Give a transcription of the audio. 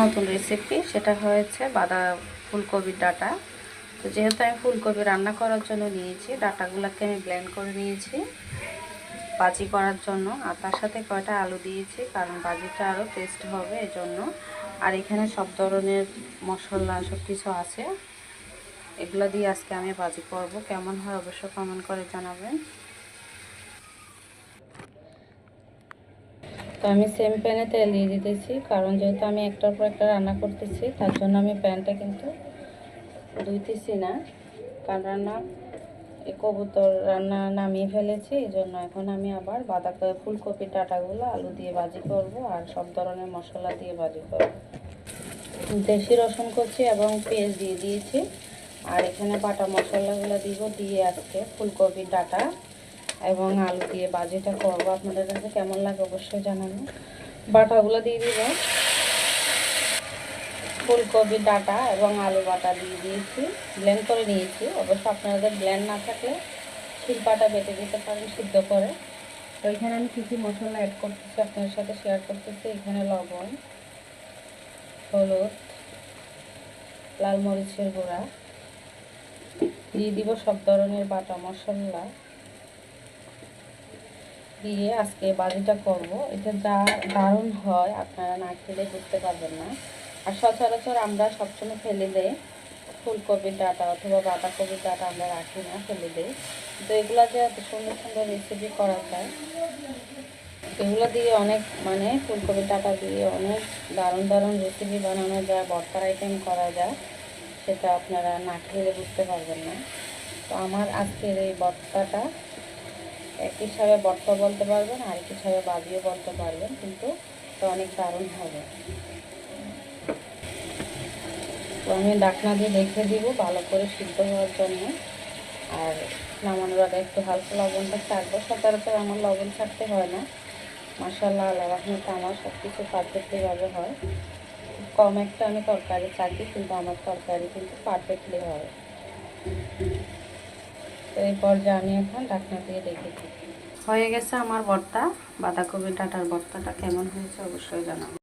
নতুন রেসিপি, সেটা হয়েছে ফুলকপির ডাঁটা। তো যেহেতু আমি ফুলকপি রান্না করার জন্য নিয়েছি, ডাঁটাগুলোকে আমি ব্লেন্ড করে নিয়েছি ভাজি করার জন্য, আর তার সাথে কয়টা আলু দিয়েছি কারণ ভাজিটা আরও টেস্ট হবে এজন্য। আর এখানে সব ধরনের মশলা সব কিছু আছে, এগুলো দিয়ে আজকে আমি ভাজি করব। কেমন হয় অবশ্যই কমেন্ট করে জানাবেন। তো আমি সেম প্যানে তেল দিয়ে দিতেছি, কারণ যেহেতু আমি একটার পর একটা রান্না করতেছি তার জন্য আমি প্যানটা কিন্তু ধুইতেছি না। কারণ এই কবুতর রান্না নামিয়ে ফেলেছি, এই জন্য এখন আমি আবার ফুলকপির ডাঁটাগুলো আলু দিয়ে ভাজি করব আর সব ধরনের মশলা দিয়ে ভাজি করব। দেশি রসুন কুচি এবং পেঁয়াজ দিয়ে দিয়েছি, আর এখানে বাটা মশলাগুলো দিয়ে আজকে ফুলকপির ডাঁটা এবং আলু দিয়ে ভাজিটা করবো। আপনাদের কাছে কেমন লাগে অবশ্যই জানাবেন। বাটাগুলো দিয়ে দিব, ফুলকপির ডাঁটা এবং আলু বাটা দিয়ে দিয়েছি, ব্লেন্ড করে নিয়েছি। অবশ্য আপনাদের ব্লেন্ড না থাকলে শিলপাটা বেটে দিতে পারেন সিদ্ধ করে। তো এখানে আমি কিছু মশলা অ্যাড করতেছি, আপনাদের সাথে শেয়ার করতেছি। এখানে লবণ, হলুদ, লাল মরিচের গুঁড়া দিয়ে দিব, সব ধরনের বাটা মশলা দিয়ে আজকে ভাজিটা করব। এটা যা দারুণ হয় আপনারা না খেলে বুঝতে পারবেন না। আর সচরাচর আমরা সবসময় ফেলে দেই ফুলকপির ডাঁটা অথবা বাঁধাকপির ডাঁটা, আমরা রাখি না, ফেলে দেই। তো এগুলো যে এত সুন্দর সুন্দর রেসিপি করা যায়, এগুলো দিয়ে অনেক ফুলকপির ডাঁটা দিয়ে অনেক দারুণ দারুণ রেসিপি বানানো যায়, ভর্তার আইটেম করা যায়, সেটা আপনারা না খেলে বুঝতে পারবেন না। তো আমার আজকের এই ভর্তাটা এক হিসাবে ভর্তা বলতে পারবেন, আরেক হিসাবে ভাজিও বলতে পারবেন, কিন্তু এটা অনেক দারুণ হবে। তো আমি ঢাকনা দিয়ে রেখে দিব ভালো করে সিদ্ধ হওয়ার জন্য। আর নামানোর আগে একটু হালকা লবণটা ছাড়বো। সচরাচর আমার লবণ ছাড়তে হয় না, মাশাআল্লাহ আল্লাহ রাহমাতে আমার সব কিছু পারফেক্টলিভাবে হয়। কম একটা আমি তরকারি চাকি, কিন্তু আমার তরকারি কিন্তু পারফেক্টলি হয়। তো এই পর্যায়ে আমি এখন ঢাকনা দিয়ে রেখেছি। হয়ে গেছে আমার ভর্তা, বাঁধাকপির ডাঁটার ভর্তাটা কেমন হয়েছে অবশ্যই জানাবো।